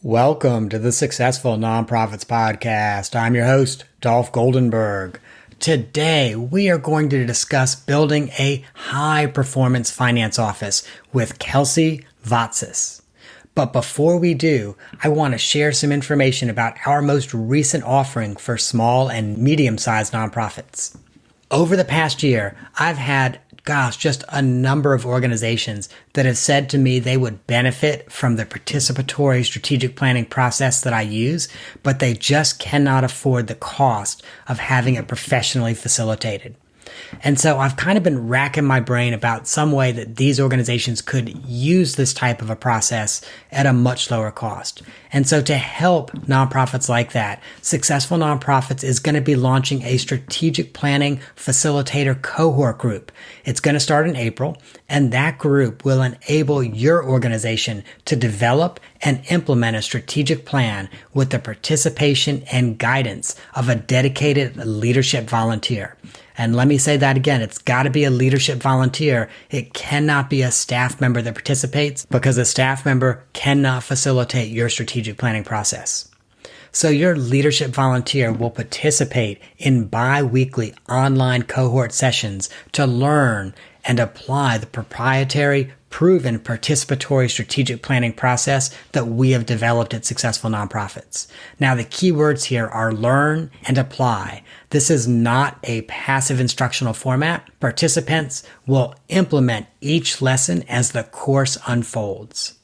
Welcome to the Successful Nonprofits Podcast. I'm your host, Dolph Goldenberg. Today, we are going to discuss building a high-performance finance office with Kelsey Vatsaas. But before we do, I want to share some information about our most recent offering for small and medium-sized nonprofits. Over the past year, I've had just a number of organizations that have said to me they would benefit from the participatory strategic planning process that I use, but they just cannot afford the cost of having it professionally facilitated. And so I've kind of been racking my brain about some way that these organizations could use this type of a process at a much lower cost. And so to help nonprofits like that, Successful Nonprofits is going to be launching a strategic planning facilitator cohort group. It's going to start in April, and that group will enable your organization to develop and implement a strategic plan with the participation and guidance of a dedicated leadership volunteer. And let me say that again, it's got to be a leadership volunteer. It cannot be a staff member that participates because a staff member cannot facilitate your strategic planning process. So your leadership volunteer will participate in bi-weekly online cohort sessions to learn and apply the proprietary, proven participatory strategic planning process that we have developed at Successful Nonprofits. Now, the key words here are learn and apply. This is not a passive instructional format. Participants will implement each lesson as the course unfolds.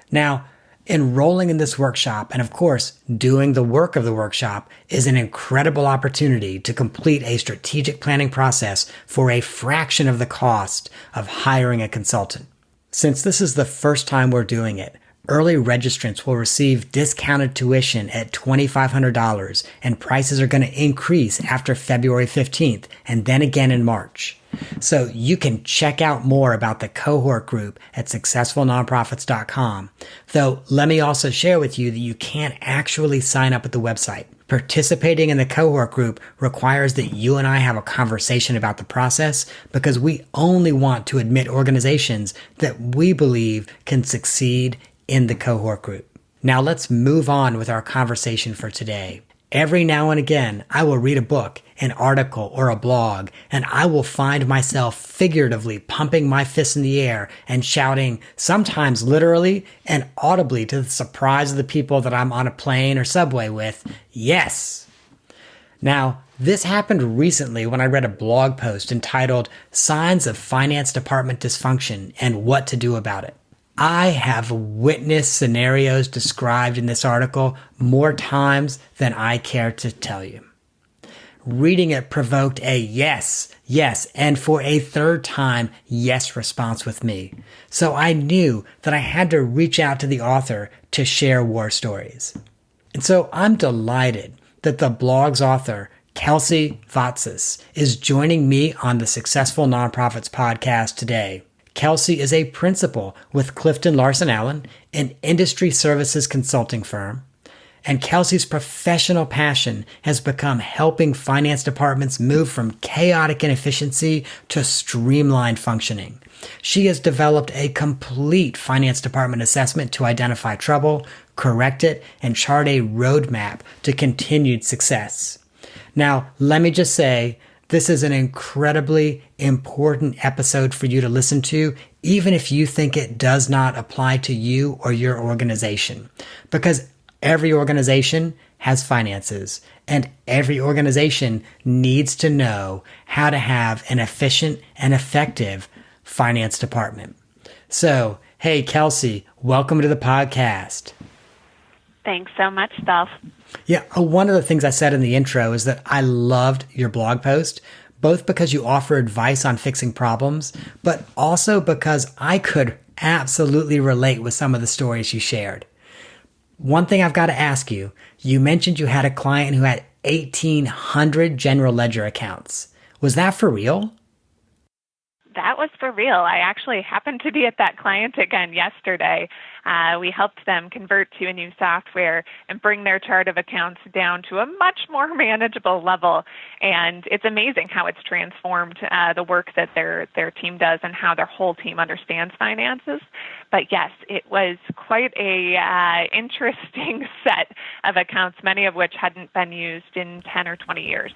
Now, enrolling in this workshop and, of course, doing the work of the workshop is an incredible opportunity to complete a strategic planning process for a fraction of the cost of hiring a consultant. Since this is the first time we're doing it, early registrants will receive discounted tuition at $2,500, and prices are going to increase after February 15th and then again in March. So you can check out more about the cohort group at successfulnonprofits.com. Though let me also share with you that you can't actually sign up at the website. Participating in the cohort group requires that you and I have a conversation about the process because we only want to admit organizations that we believe can succeed in the cohort group. Now let's move on with our conversation for today. Every now and again, I will read a book, an article, or a blog, and I will find myself figuratively pumping my fists in the air and shouting, sometimes literally and audibly to the surprise of the people that I'm on a plane or subway with, yes! Now, this happened recently when I read a blog post entitled Signs of Finance Department Dysfunction and What to Do About It. I have witnessed scenarios described in this article more times than I care to tell you. Reading it provoked a yes, and for a third time, yes response with me. So I knew that I had to reach out to the author to share war stories. And so I'm delighted that the blog's author, Kelsey Vatsaas, is joining me on the Successful Nonprofits podcast today. Kelsey is a principal with CliftonLarsonAllen, an industry services consulting firm. And Kelsey's professional passion has become helping finance departments move from chaotic inefficiency to streamlined functioning. She has developed a complete finance department assessment to identify trouble, correct it, and chart a roadmap to continued success. Now, let me just say, this is an incredibly important episode for you to listen to, even if you think it does not apply to you or your organization. Because every organization has finances, and every organization needs to know how to have an efficient and effective finance department. So, hey, Kelsey, welcome to the podcast. Thanks so much, Dolph. Yeah, one of the things I said in the intro is that I loved your blog post, both because you offer advice on fixing problems, but also because I could absolutely relate with some of the stories you shared. One thing I've got to ask you, you mentioned you had a client who had 1,800 general ledger accounts. Was that for real? That was for real. I actually happened to be at that client again yesterday. We helped them convert to a new software and bring their chart of accounts down to a much more manageable level. And it's amazing how it's transformed the work that their team does and how their whole team understands finances. But yes, it was quite a interesting set of accounts, many of which hadn't been used in 10 or 20 years.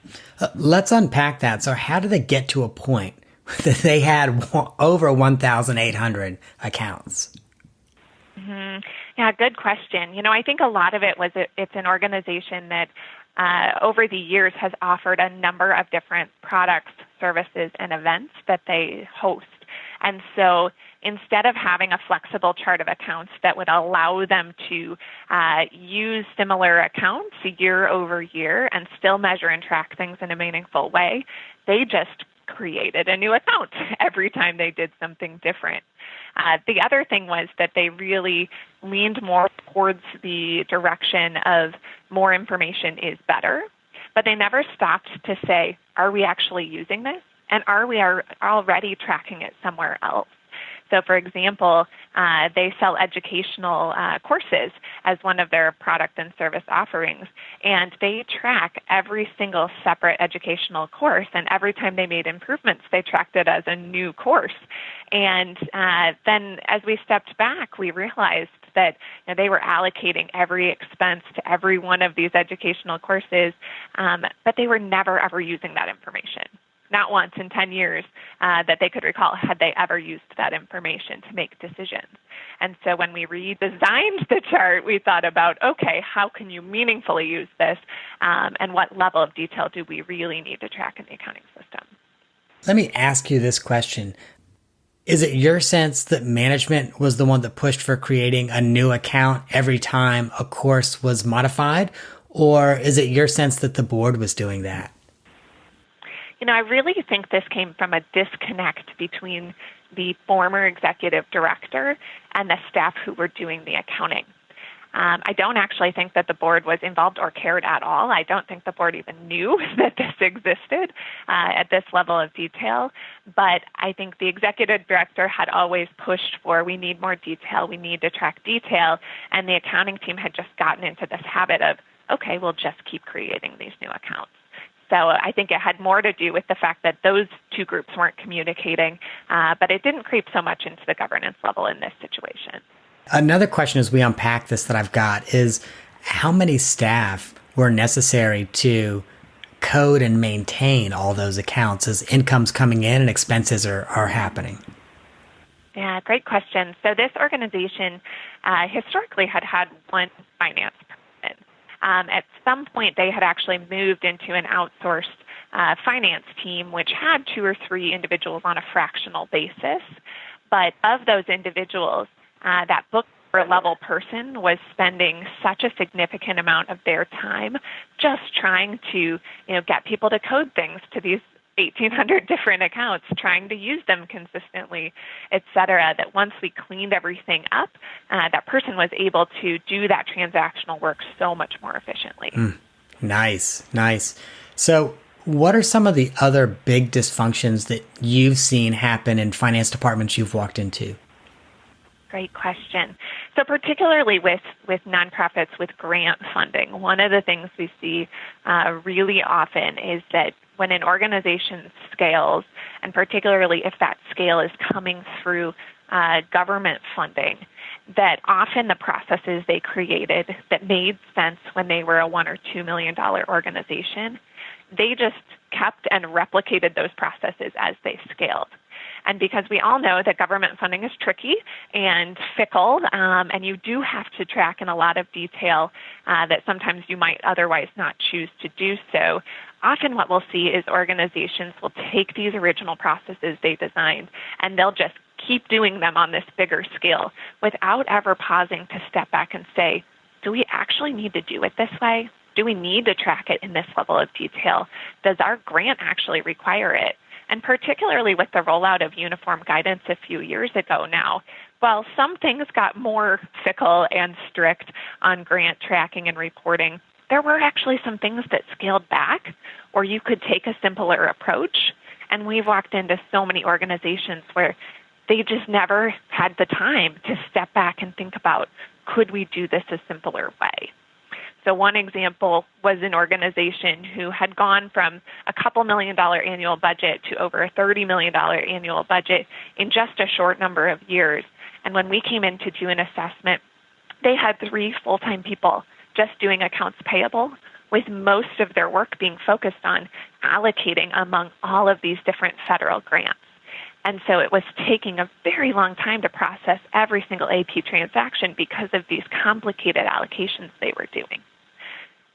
Let's unpack that. So how did they get to a point that they had over 1,800 accounts? Mm-hmm. Yeah, good question. I think a lot of it was it's an organization that over the years has offered a number of different products, services, and events that they host. And so instead of having a flexible chart of accounts that would allow them to use similar accounts year over year and still measure and track things in a meaningful way, they just created a new account every time they did something different. The other thing was that they really leaned more towards the direction of more information is better, but they never stopped to say, are we actually using this? And are we already tracking it somewhere else? So, for example, they sell educational courses as one of their product and service offerings, and they track every single separate educational course, and every time they made improvements, they tracked it as a new course. And then as we stepped back, we realized that they were allocating every expense to every one of these educational courses, but they were never, ever using that information. Not once in 10 years that they could recall had they ever used that information to make decisions. And so when we redesigned the chart, we thought about, okay, how can you meaningfully use this, and what level of detail do we really need to track in the accounting system? Let me ask you this question. Is it your sense that management was the one that pushed for creating a new account every time a course was modified, or is it your sense that the board was doing that? I really think this came from a disconnect between the former executive director and the staff who were doing the accounting. I don't actually think that the board was involved or cared at all. I don't think the board even knew that this existed at this level of detail. But I think the executive director had always pushed for, we need more detail, we need to track detail. And the accounting team had just gotten into this habit of, okay, we'll just keep creating these new accounts. So I think it had more to do with the fact that those two groups weren't communicating, but it didn't creep so much into the governance level in this situation. Another question as we unpack this that I've got is how many staff were necessary to code and maintain all those accounts as income's coming in and expenses are happening? Yeah, great question. So this organization historically had one finance person. At some point, they had actually moved into an outsourced finance team, which had 2 or 3 individuals on a fractional basis. But of those individuals, that bookkeeper level person was spending such a significant amount of their time just trying to, get people to code things to these 1,800 different accounts, trying to use them consistently, et cetera, that once we cleaned everything up, that person was able to do that transactional work so much more efficiently. Nice. So what are some of the other big dysfunctions that you've seen happen in finance departments you've walked into? Great question. So particularly with nonprofits with grant funding, one of the things we see really often is that when an organization scales, and particularly if that scale is coming through government funding, that often the processes they created that made sense when they were a $1 or $2 million organization, they just kept and replicated those processes as they scaled. And because we all know that government funding is tricky and fickle, and you do have to track in a lot of detail that sometimes you might otherwise not choose to do so, often what we'll see is organizations will take these original processes they designed and they'll just keep doing them on this bigger scale without ever pausing to step back and say, do we actually need to do it this way? Do we need to track it in this level of detail? Does our grant actually require it? And particularly with the rollout of uniform guidance a few years ago now, while some things got more fickle and strict on grant tracking and reporting, there were actually some things that scaled back, or you could take a simpler approach. And we've walked into so many organizations where they just never had the time to step back and think about, could we do this a simpler way? So one example was an organization who had gone from a couple $1 million annual budget to over a $30 million annual budget in just a short number of years. And when we came in to do an assessment, they had 3 full-time people just doing accounts payable, with most of their work being focused on allocating among all of these different federal grants. And so it was taking a very long time to process every single AP transaction because of these complicated allocations they were doing.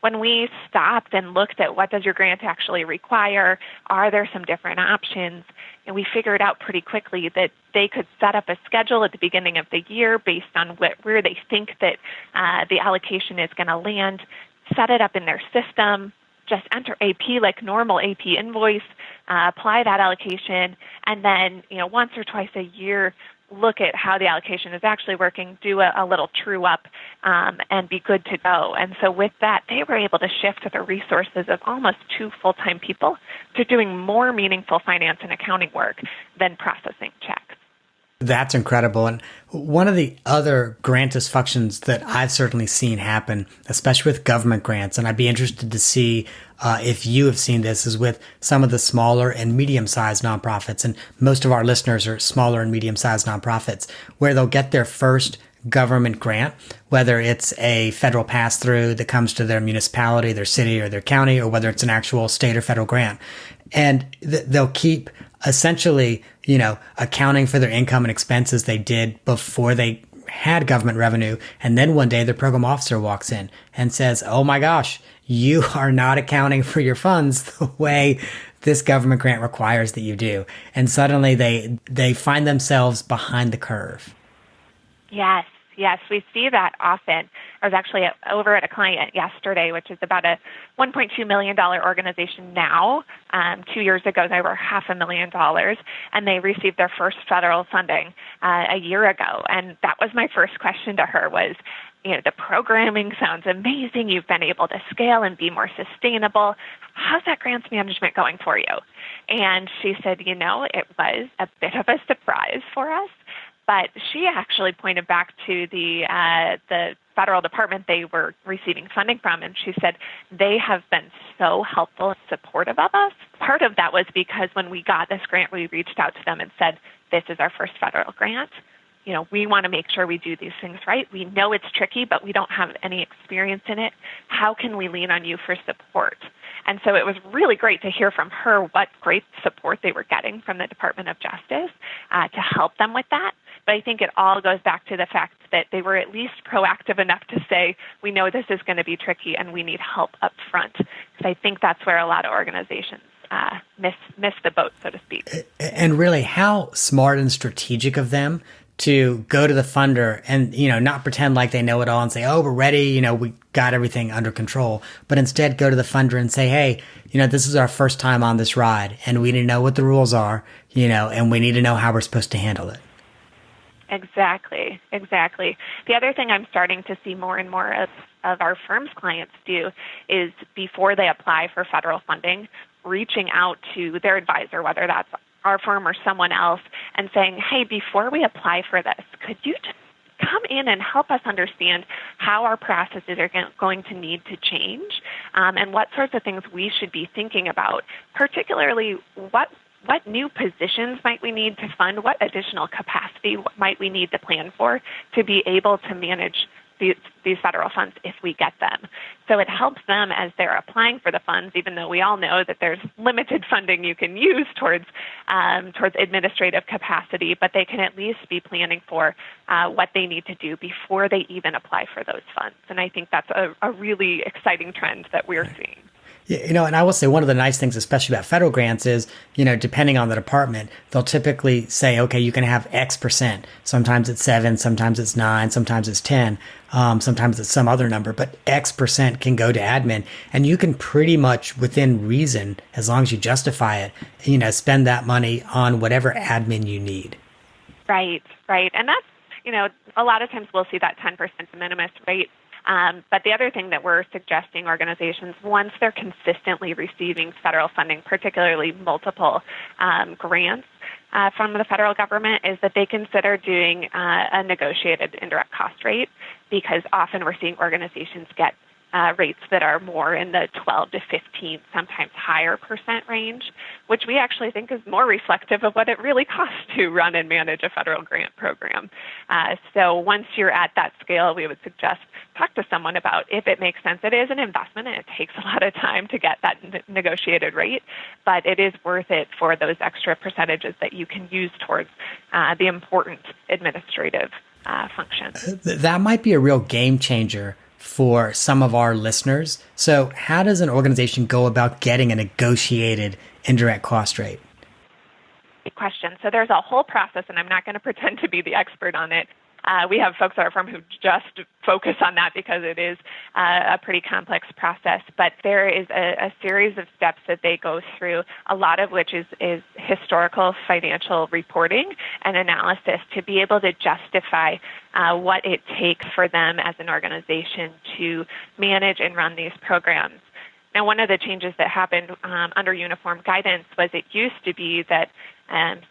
When we stopped and looked at what does your grant actually require, are there some different options, and we figured out pretty quickly that they could set up a schedule at the beginning of the year based on where they think that the allocation is going to land, set it up in their system, just enter AP like normal AP invoice, apply that allocation, and then once or twice a year, look at how the allocation is actually working, do a little true up, and be good to go. And so with that, they were able to shift the resources of almost 2 full-time people to doing more meaningful finance and accounting work than processing checks. That's incredible. And one of the other grant dysfunctions that I've certainly seen happen, especially with government grants, and I'd be interested to see if you have seen this, is with some of the smaller and medium-sized nonprofits. And most of our listeners are smaller and medium-sized nonprofits, where they'll get their first government grant, whether it's a federal pass-through that comes to their municipality, their city, or their county, or whether it's an actual state or federal grant. And they'll keep essentially, accounting for their income and expenses they did before they had government revenue. And then one day the program officer walks in and says, oh my gosh, you are not accounting for your funds the way this government grant requires that you do. And suddenly they find themselves behind the curve. Yes, we see that often. I was actually over at a client yesterday, which is about a $1.2 million organization now. 2 years ago, they were $500,000, and they received their first federal funding a year ago. And that was my first question to her was, the programming sounds amazing. You've been able to scale and be more sustainable. How's that grants management going for you? And she said, it was a bit of a surprise for us. But she actually pointed back to the federal department they were receiving funding from, and she said they have been so helpful and supportive of us. Part of that was because when we got this grant, we reached out to them and said, this is our first federal grant. We want to make sure we do these things right. We know it's tricky, but we don't have any experience in it. How can we lean on you for support? And so it was really great to hear from her what great support they were getting from the Department of Justice to help them with that. But I think it all goes back to the fact that they were at least proactive enough to say, we know this is going to be tricky and we need help up front. Because I think that's where a lot of organizations miss the boat, so to speak. And really, how smart and strategic of them to go to the funder and, not pretend like they know it all and say, oh, we're ready, we got everything under control, but instead go to the funder and say, hey, this is our first time on this ride and we need to know what the rules are, and we need to know how we're supposed to handle it. Exactly. The other thing I'm starting to see more and more of our firm's clients do is before they apply for federal funding, reaching out to their advisor, whether that's our firm or someone else, and saying, hey, before we apply for this, could you just come in and help us understand how our processes are going to need to change and what sorts of things we should be thinking about, particularly what new positions might we need to fund, what additional capacity might we need to plan for to be able to manage these federal funds if we get them. So it helps them as they're applying for the funds, even though we all know that there's limited funding you can use towards administrative capacity, but they can at least be planning for what they need to do before they even apply for those funds. And I think that's a really exciting trend that we're seeing. And I will say one of the nice things, especially about federal grants is, depending on the department, they'll typically say, okay, you can have X%. Sometimes it's 7, sometimes it's 9, sometimes it's 10, sometimes it's some other number, but X% can go to admin. And you can pretty much within reason, as long as you justify it, spend that money on whatever admin you need. Right. And that's, a lot of times we'll see that 10% de minimis rate. But the other thing that we're suggesting organizations, once they're consistently receiving federal funding, particularly multiple grants, from the federal government is that they consider doing a negotiated indirect cost rate, because often we're seeing organizations get rates that are more in the 12 to 15, sometimes higher percent range, which we actually think is more reflective of what it really costs to run and manage a federal grant program. So once you're at that scale, we would suggest talk to someone about if it makes sense. It is an investment and it takes a lot of time to get that negotiated rate, but it is worth it for those extra percentages that you can use towards the important administrative functions. That might be a real game changer for some of our listeners. So how does an organization go about getting a negotiated indirect cost rate? Good question. So there's a whole process, and I'm not going to pretend to be the expert on it. We have folks at our firm who just focus on that because it is a pretty complex process. But there is a series of steps that they go through, a lot of which is historical financial reporting and analysis to be able to justify what it takes for them as an organization to manage and run these programs. Now, one of the changes that happened under uniform guidance was it used to be that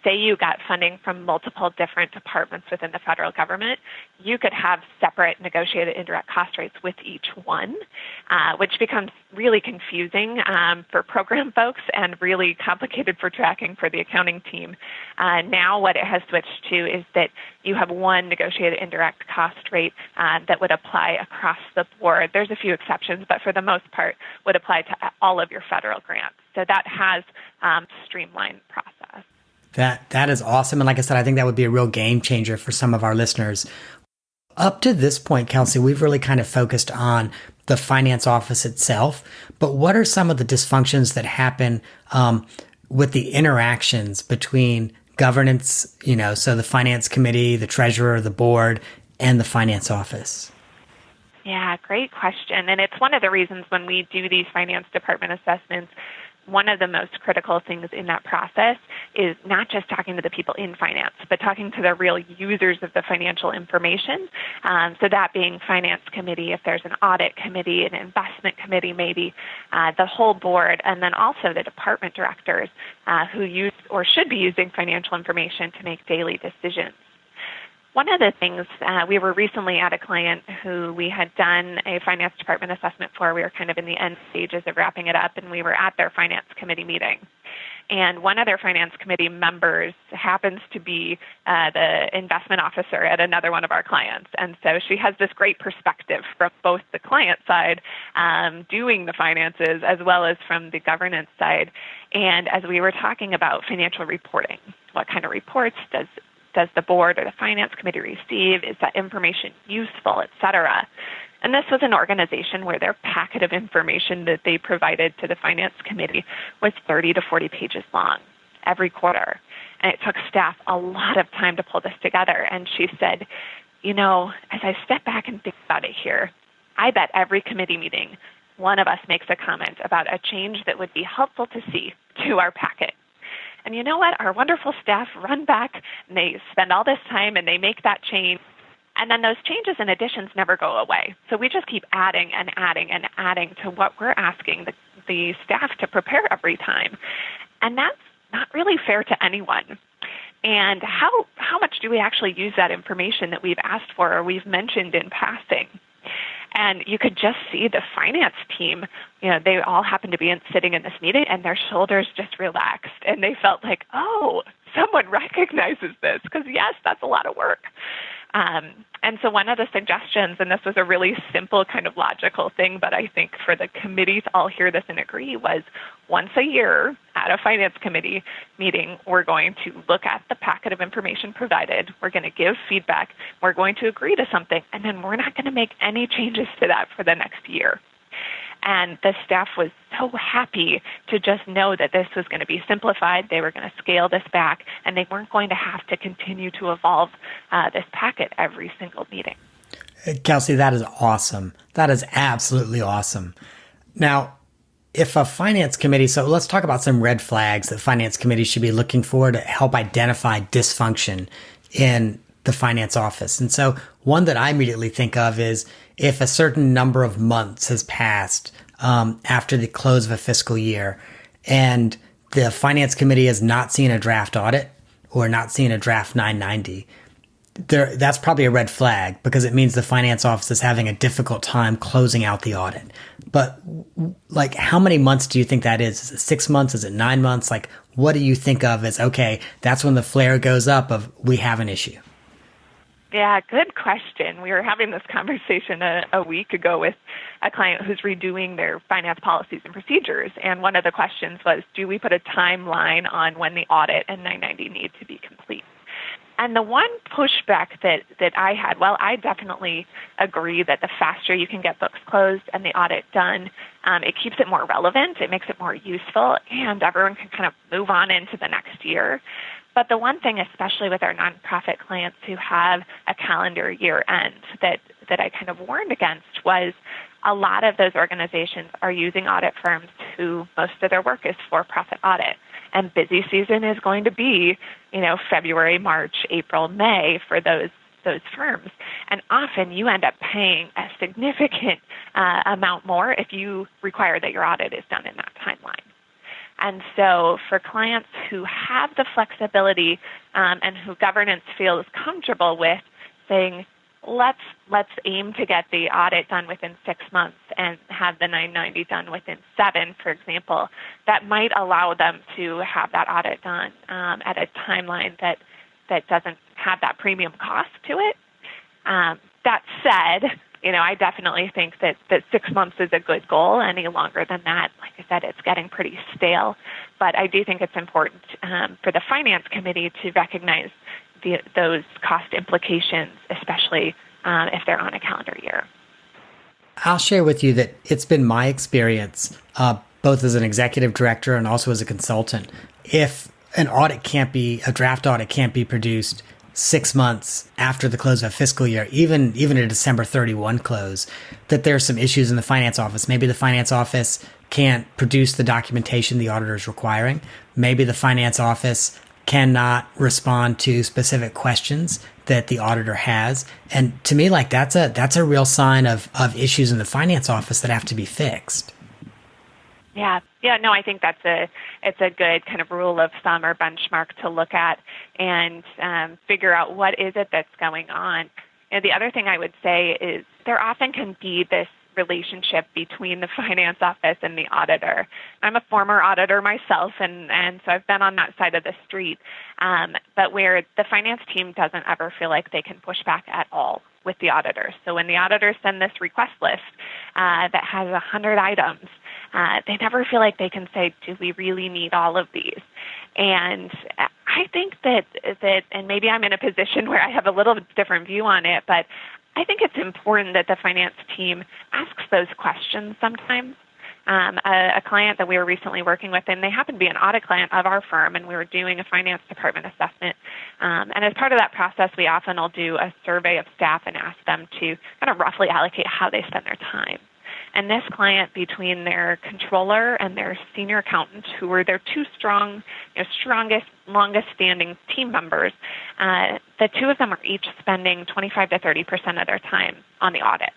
say you got funding from multiple different departments within the federal government, you could have separate negotiated indirect cost rates with each one, which becomes really confusing for program folks and really complicated for tracking for the accounting team. Now what it has switched to is that you have one negotiated indirect cost rate that would apply across the board. There's a few exceptions, but for the most part would apply to all of your federal grants. So that has streamlined process. That is awesome. And like I said, I think that would be a real game changer for some of our listeners. Up to this point, Kelsey, we've really kind of focused on the finance office itself. But what are some of the dysfunctions that happen with the interactions between governance, so the finance committee, the treasurer, the board, and the finance office? Yeah, great question. And it's one of the reasons when we do these finance department assessments, one of the most critical things in that process is not just talking to the people in finance, but talking to the real users of the financial information. So that being finance committee, if there's an audit committee, an investment committee, maybe the whole board, and then also the department directors who use or should be using financial information to make daily decisions. One of the things, we were recently at a client who we had done a finance department assessment for. We were kind of in the end stages of wrapping it up, and we were at their finance committee meeting. And one of their finance committee members happens to be the investment officer at another one of our clients. And so she has this great perspective from both the client side, doing the finances, as well as from the governance side. And as we were talking about financial reporting, what kind of reports does the board or the finance committee receive? Is that information useful, et cetera? And this was an organization where their packet of information that they provided to the finance committee was 30 to 40 pages long every quarter. And it took staff a lot of time to pull this together. And she said, as I step back and think about it here, I bet every committee meeting, one of us makes a comment about a change that would be helpful to see to our packet. And you know what? Our wonderful staff run back and they spend all this time and they make that change. And then those changes and additions never go away. So we just keep adding and adding and adding to what we're asking the staff to prepare every time. And that's not really fair to anyone. And how much do we actually use that information that we've asked for or we've mentioned in passing? And you could just see the finance team, they all happened to be sitting in this meeting and their shoulders just relaxed. And they felt like, oh, someone recognizes this because, yes, that's a lot of work. And so one of the suggestions, and this was a really simple kind of logical thing, but I think for the committee to all hear this and agree, was once a year at a finance committee meeting, we're going to look at the packet of information provided. We're going to give feedback. We're going to agree to something, and then we're not going to make any changes to that for the next year. And the staff was so happy to just know that this was going to be simplified. They were going to scale this back, and they weren't going to have to continue to evolve this packet every single meeting. Kelsey, that is awesome. That is absolutely awesome. Now, if a finance committee, so let's talk about some red flags that finance committees should be looking for to help identify dysfunction in the finance office. And so one that I immediately think of is if a certain number of months has passed after the close of a fiscal year and the finance committee has not seen a draft audit or not seeing a draft 990, that's probably a red flag because it means the finance office is having a difficult time closing out the audit. But like, how many months do you think that is? Is it 6 months? Is it 9 months? Like, what do you think of as, okay, that's when the flare goes up of we have an issue? Yeah, good question. We were having this conversation a week ago with a client who's redoing their finance policies and procedures. And one of the questions was, do we put a timeline on when the audit and 990 need to be complete? And the one pushback that I had, well, I definitely agree that the faster you can get books closed and the audit done, it keeps it more relevant, it makes it more useful, and everyone can kind of move on into the next year. But the one thing, especially with our nonprofit clients who have a calendar year end that I kind of warned against was a lot of those organizations are using audit firms who most of their work is for-profit audit. And busy season is going to be, February, March, April, May for those firms. And often you end up paying a significant amount more if you require that your audit is done in that timeline. And so for clients who have the flexibility and who governance feels comfortable with saying, let's aim to get the audit done within 6 months and have the 990 done within 7, for example, that might allow them to have that audit done at a timeline that doesn't have that premium cost to it. That said, I definitely think that 6 months is a good goal. Any longer than that, like I said, it's getting pretty stale. But I do think it's important for the finance committee to recognize those cost implications, especially if they're on a calendar year. I'll share with you that it's been my experience, both as an executive director and also as a consultant, if a draft audit can't be produced 6 months after the close of a fiscal year, even a December 31 close, that there's some issues in the finance office. Maybe the finance office can't produce the documentation the auditor is requiring. Maybe the finance office cannot respond to specific questions that the auditor has. And to me, like, that's a real sign of issues in the finance office that have to be fixed. Yeah, no, I think it's a good kind of rule of thumb or benchmark to look at and figure out what is it that's going on. The other thing I would say is there often can be this relationship between the finance office and the auditor. I'm a former auditor myself, and so I've been on that side of the street, but where the finance team doesn't ever feel like they can push back at all with the auditors. So when the auditors send this request list that has 100 items, they never feel like they can say, do we really need all of these? And I think that, and maybe I'm in a position where I have a little different view on it, but I think it's important that the finance team asks those questions sometimes. A client that we were recently working with, and they happened to be an audit client of our firm, and we were doing a finance department assessment. And as part of that process, we often will do a survey of staff and ask them to kind of roughly allocate how they spend their time. And this client, between their controller and their senior accountant, who were their two strongest, longest-standing team members, the two of them are each spending 25 to 30% of their time on the audit.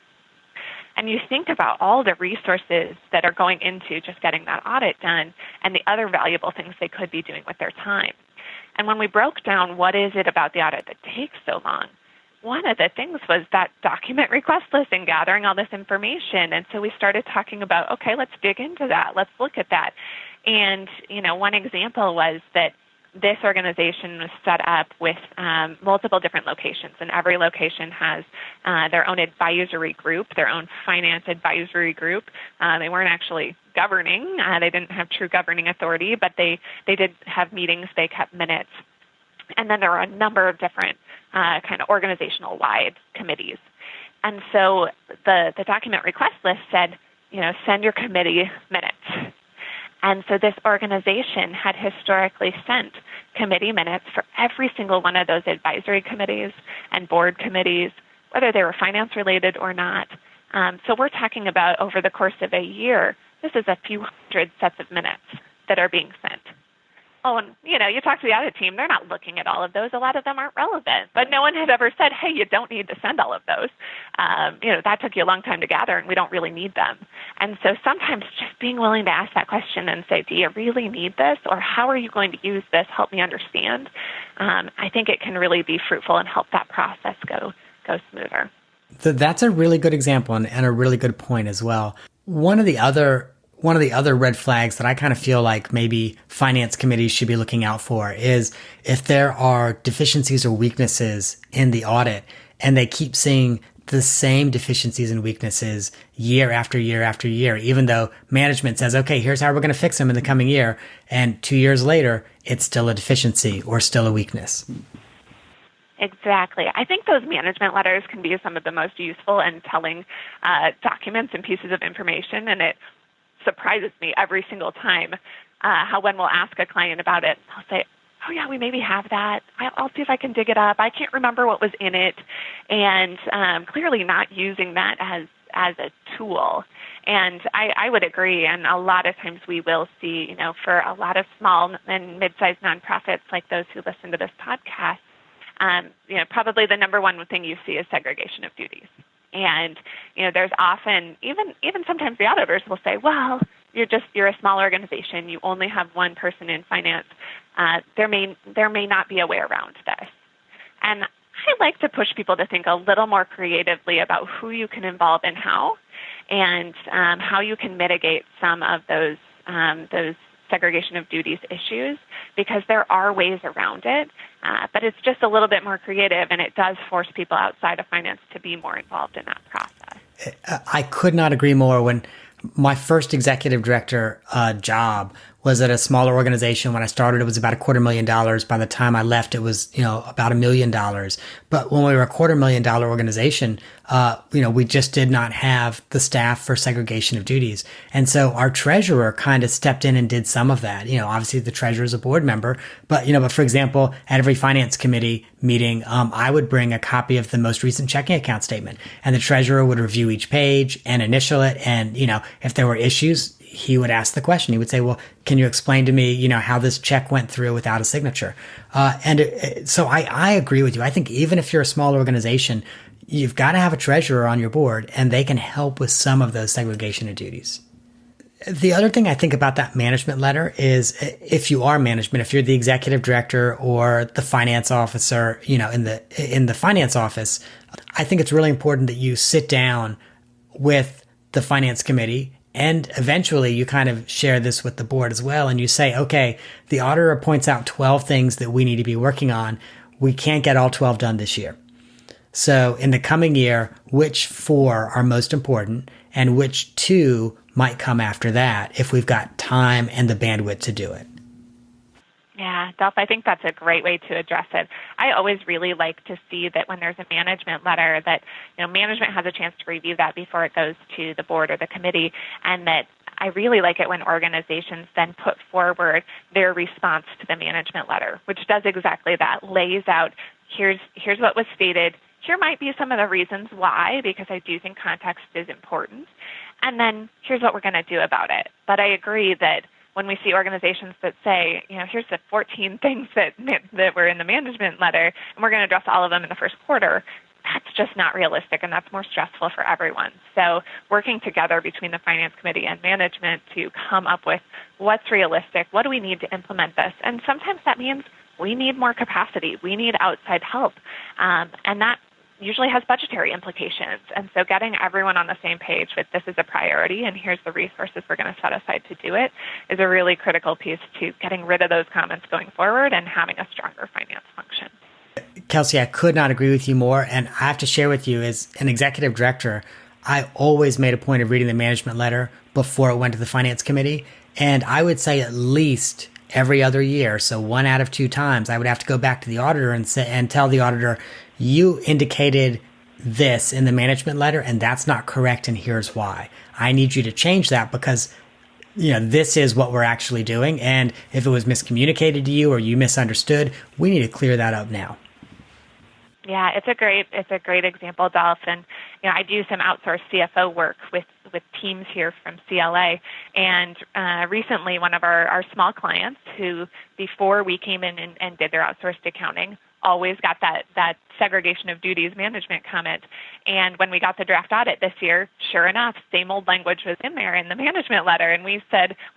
And you think about all the resources that are going into just getting that audit done and the other valuable things they could be doing with their time. And when we broke down what is it about the audit that takes so long, one of the things was that document request list and gathering all this information. And so we started talking about, okay, let's dig into that. Let's look at that. And, one example was that this organization was set up with multiple different locations, and every location has their own advisory group, their own finance advisory group. They weren't actually governing. They didn't have true governing authority, but they did have meetings. They kept minutes. And then there were a number of different kind of organizational-wide committees. And so the document request list said, send your committee minutes. And so this organization had historically sent committee minutes for every single one of those advisory committees and board committees, whether they were finance-related or not. So we're talking about over the course of a year, this is a few hundred sets of minutes that are being sent. Oh, and you talk to the audit team, they're not looking at all of those. A lot of them aren't relevant. But no one had ever said, hey, you don't need to send all of those. That took you a long time to gather, and we don't really need them. And so sometimes just being willing to ask that question and say, do you really need this? Or how are you going to use this? Help me understand. I think it can really be fruitful and help that process go smoother. That's a really good example and a really good point as well. One of the other red flags that I kind of feel like maybe finance committees should be looking out for is if there are deficiencies or weaknesses in the audit and they keep seeing the same deficiencies and weaknesses year after year after year, even though management says, okay, here's how we're going to fix them in the coming year. And 2 years later, it's still a deficiency or still a weakness. Exactly. I think those management letters can be some of the most useful and telling documents and pieces of information, and it surprises me every single time how when we'll ask a client about it, I'll say, oh yeah, we maybe have that. I'll see if I can dig it up. I can't remember what was in it. And clearly not using that as a tool. And I would agree. And a lot of times we will see, for a lot of small and mid-sized nonprofits like those who listen to this podcast, probably the number one thing you see is segregation of duties. And, there's often, even sometimes the auditors will say, well, you're a small organization. You only have one person in finance. There may not be a way around this. And I like to push people to think a little more creatively about who you can involve and how how you can mitigate some of those segregation of duties issues, because there are ways around it, but it's just a little bit more creative, and it does force people outside of finance to be more involved in that process. I could not agree more. When my first executive director job was at a smaller organization. When I started, it was about $250,000. By the time I left, it was, about $1 million. But when we were a $250,000 organization, we just did not have the staff for segregation of duties. And so our treasurer kind of stepped in and did some of that. Obviously the treasurer is a board member, but for example, at every finance committee meeting, I would bring a copy of the most recent checking account statement, and the treasurer would review each page and initial it. And, if there were issues, he would ask the question. He would say, well, can you explain to me, how this check went through without a signature? So I agree with you. I think even if you're a small organization, you've got to have a treasurer on your board, and they can help with some of those segregation of duties. The other thing I think about that management letter is if you are management, if you're the executive director or the finance officer, in the finance office, I think it's really important that you sit down with the finance committee, and eventually you kind of share this with the board as well. And you say, okay, the auditor points out 12 things that we need to be working on. We can't get all 12 done this year. So in the coming year, which 4 are most important and which 2 might come after that if we've got time and the bandwidth to do it? Yeah, Dolph, I think that's a great way to address it. I always really like to see that when there's a management letter that, management has a chance to review that before it goes to the board or the committee, and that I really like it when organizations then put forward their response to the management letter, which does exactly that, lays out, here's what was stated, here might be some of the reasons why, because I do think context is important, and then here's what we're going to do about it. But I agree that when we see organizations that say, here's the 14 things that were in the management letter, and we're going to address all of them in the first quarter, that's just not realistic, and that's more stressful for everyone. So working together between the finance committee and management to come up with what's realistic, what do we need to implement this? And sometimes that means we need more capacity. We need outside help. And that usually has budgetary implications. And so getting everyone on the same page with this is a priority and here's the resources we're going to set aside to do it is a really critical piece to getting rid of those comments going forward and having a stronger finance function. Kelsey, I could not agree with you more. And I have to share with you, as an executive director, I always made a point of reading the management letter before it went to the finance committee. And I would say at least every other year, so 1 out of 2 times, I would have to go back to the auditor and tell the auditor, you indicated this in the management letter, and that's not correct, and here's why. I need you to change that because, this is what we're actually doing. And if it was miscommunicated to you or you misunderstood, we need to clear that up now. Yeah, it's a great example, Dolph. And I do some outsourced CFO work with teams here from CLA. And recently, one of our small clients who, before we came in and did their outsourced accounting, always got that segregation of duties management comment. And when we got the draft audit this year, sure enough, same old language was in there in the management letter. And we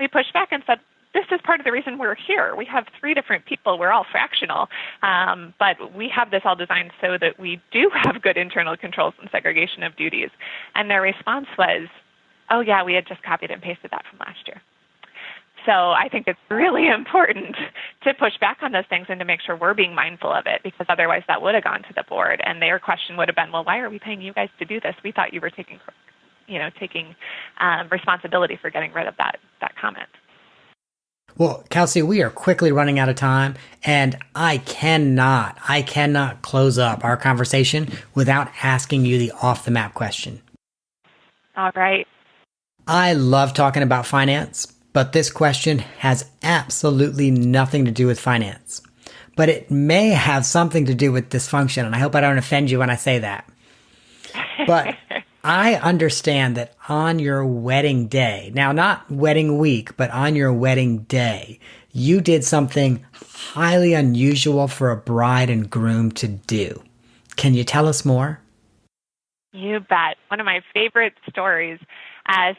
pushed back and said, this is part of the reason we're here. We have 3 different people. We're all fractional. But we have this all designed so that we do have good internal controls and segregation of duties. And their response was, oh, yeah, we had just copied and pasted that from last year. So I think it's really important to push back on those things and to make sure we're being mindful of it, because otherwise that would have gone to the board. And their question would have been, well, why are we paying you guys to do this? We thought you were taking responsibility for getting rid of that comment. Well, Kelsey, we are quickly running out of time, and I cannot close up our conversation without asking you the off-the-map question. All right. I love talking about finance, but this question has absolutely nothing to do with finance. But it may have something to do with dysfunction, and I hope I don't offend you when I say that. But I understand that on your wedding day, now not wedding week, but on your wedding day, you did something highly unusual for a bride and groom to do. Can you tell us more? You bet. One of my favorite stories.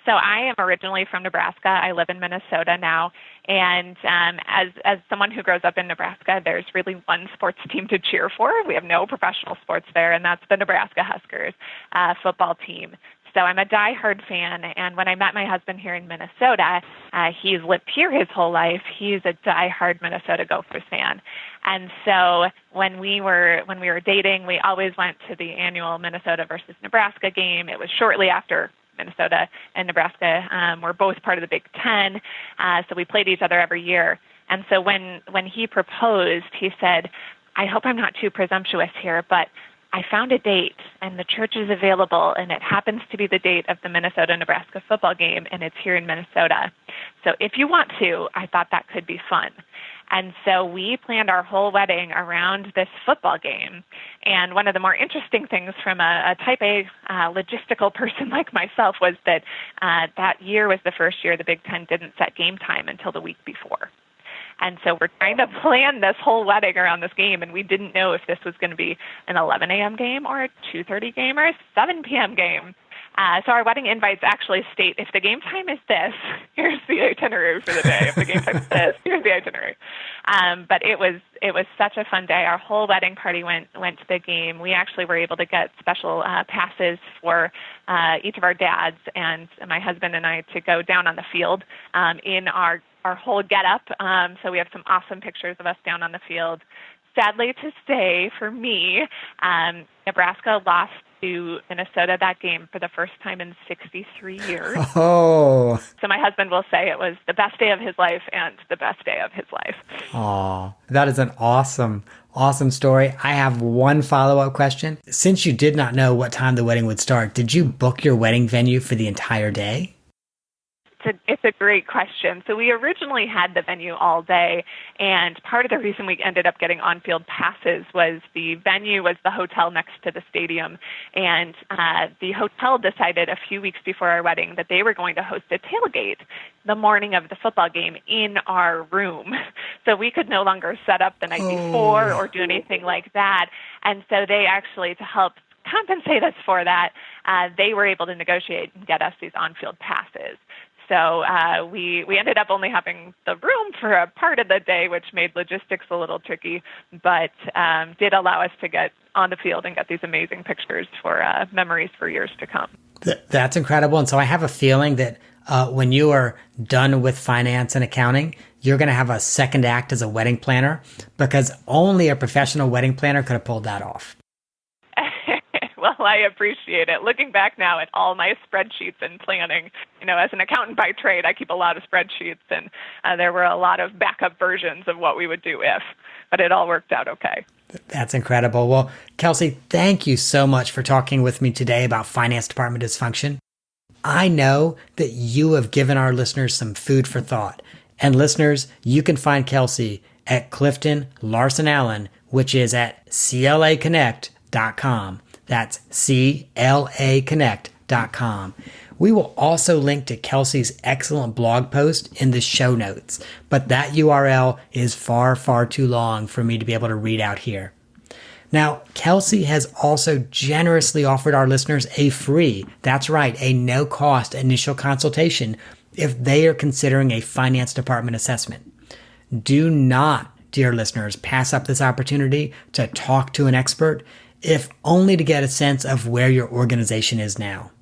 So I am originally from Nebraska. I live in Minnesota now. And as someone who grows up in Nebraska, there's really one sports team to cheer for. We have no professional sports there, and that's the Nebraska Huskers football team. So I'm a diehard fan, and when I met my husband here in Minnesota, he's lived here his whole life. He's a diehard Minnesota Gophers fan. And so when we were dating, we always went to the annual Minnesota versus Nebraska game. It was shortly after Minnesota and Nebraska were both part of the Big Ten, so we played each other every year. And so when he proposed, he said, I hope I'm not too presumptuous here, but I found a date, and the church is available, and it happens to be the date of the Minnesota-Nebraska football game, and it's here in Minnesota. So if you want to, I thought that could be fun. And so we planned our whole wedding around this football game. And one of the more interesting things from a type A logistical person like myself was that that year was the first year the Big Ten didn't set game time until the week before. And so we're trying to plan this whole wedding around this game, and we didn't know if this was going to be an 11 a.m. game or a 2:30 game or a 7 p.m. game. So our wedding invites actually state, if the game time is this, here's the itinerary for the day. If the game time is this, here's the itinerary. But it was such a fun day. Our whole wedding party went to the game. We actually were able to get special passes for each of our dads and my husband and I to go down on the field in our whole getup. So we have some awesome pictures of us down on the field. Sadly to say, for me, Nebraska lost to Minnesota that game for the first time in 63 years. Oh. So my husband will say it was the best day of his life and the best day of his life. Oh, that is an awesome story. I have one follow-up question. Since you did not know what time the wedding would start, did you book your wedding venue for the entire day? It's a great question. So we originally had the venue all day, and part of the reason we ended up getting on-field passes was the venue was the hotel next to the stadium, and the hotel decided a few weeks before our wedding that they were going to host a tailgate the morning of the football game in our room. So we could no longer set up the night before or do anything like that. And so they actually, to help compensate us for that, they were able to negotiate and get us these on-field passes. So we ended up only having the room for a part of the day, which made logistics a little tricky, but did allow us to get on the field and get these amazing pictures for memories for years to come. That's incredible. And so I have a feeling that when you are done with finance and accounting, you're going to have a second act as a wedding planner, because only a professional wedding planner could have pulled that off. Well, I appreciate it. Looking back now at all my spreadsheets and planning, as an accountant by trade, I keep a lot of spreadsheets, and there were a lot of backup versions of what we would do if, but it all worked out okay. That's incredible. Well, Kelsey, thank you so much for talking with me today about finance department dysfunction. I know that you have given our listeners some food for thought. And listeners, you can find Kelsey at CliftonLarsonAllen, which is at CLAconnect.com. That's CLAconnect.com, We will also link to Kelsey's excellent blog post in the show notes, but that URL is far, far too long for me to be able to read out here. Now, Kelsey has also generously offered our listeners a free, that's right, a no-cost initial consultation if they are considering a finance department assessment. Do not, dear listeners, pass up this opportunity to talk to an expert, if only to get a sense of where your organization is now.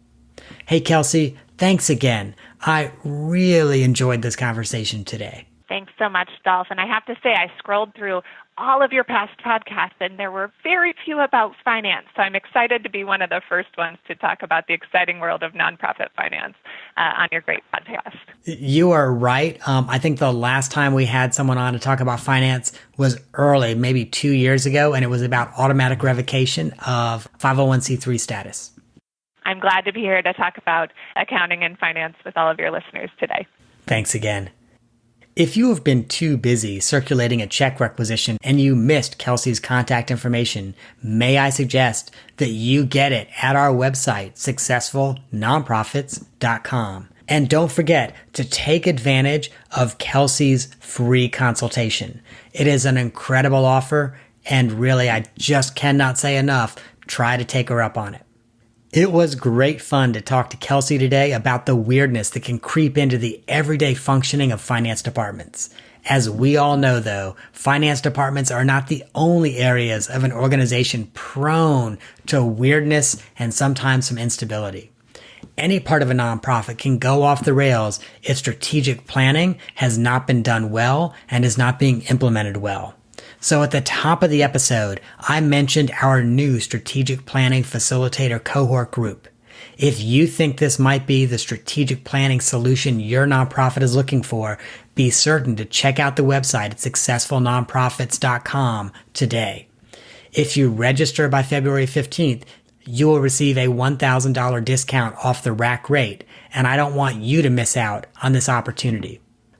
Hey, Kelsey, thanks again. I really enjoyed this conversation today. Thanks so much, Dolph. And I have to say, I scrolled through all of your past podcasts, and there were very few about finance. So I'm excited to be one of the first ones to talk about the exciting world of nonprofit finance on your great podcast. You are right. I think the last time we had someone on to talk about finance was early, maybe 2 years ago, and it was about automatic revocation of 501c3 status. I'm glad to be here to talk about accounting and finance with all of your listeners today. Thanks again. If you have been too busy circulating a check requisition and you missed Kelsey's contact information, may I suggest that you get it at our website, successfulnonprofits.com. And don't forget to take advantage of Kelsey's free consultation. It is an incredible offer, and really, I just cannot say enough. Try to take her up on it. It was great fun to talk to Kelsey today about the weirdness that can creep into the everyday functioning of finance departments. As we all know, though, finance departments are not the only areas of an organization prone to weirdness and sometimes some instability. Any part of a nonprofit can go off the rails if strategic planning has not been done well and is not being implemented well. So at the top of the episode, I mentioned our new strategic planning facilitator cohort group. If you think this might be the strategic planning solution your nonprofit is looking for, be certain to check out the website at successfulnonprofits.com today. If you register by February 15th, you will receive a $1,000 discount off the rack rate, and I don't want you to miss out on this opportunity.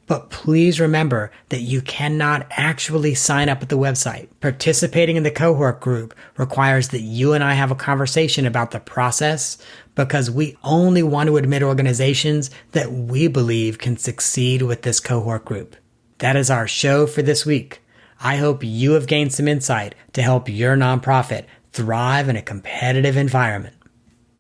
But please remember that you cannot actually sign up at the website. Participating in the cohort group requires that you and I have a conversation about the process, because we only want to admit organizations that we believe can succeed with this cohort group. That is our show for this week. I hope you have gained some insight to help your nonprofit thrive in a competitive environment.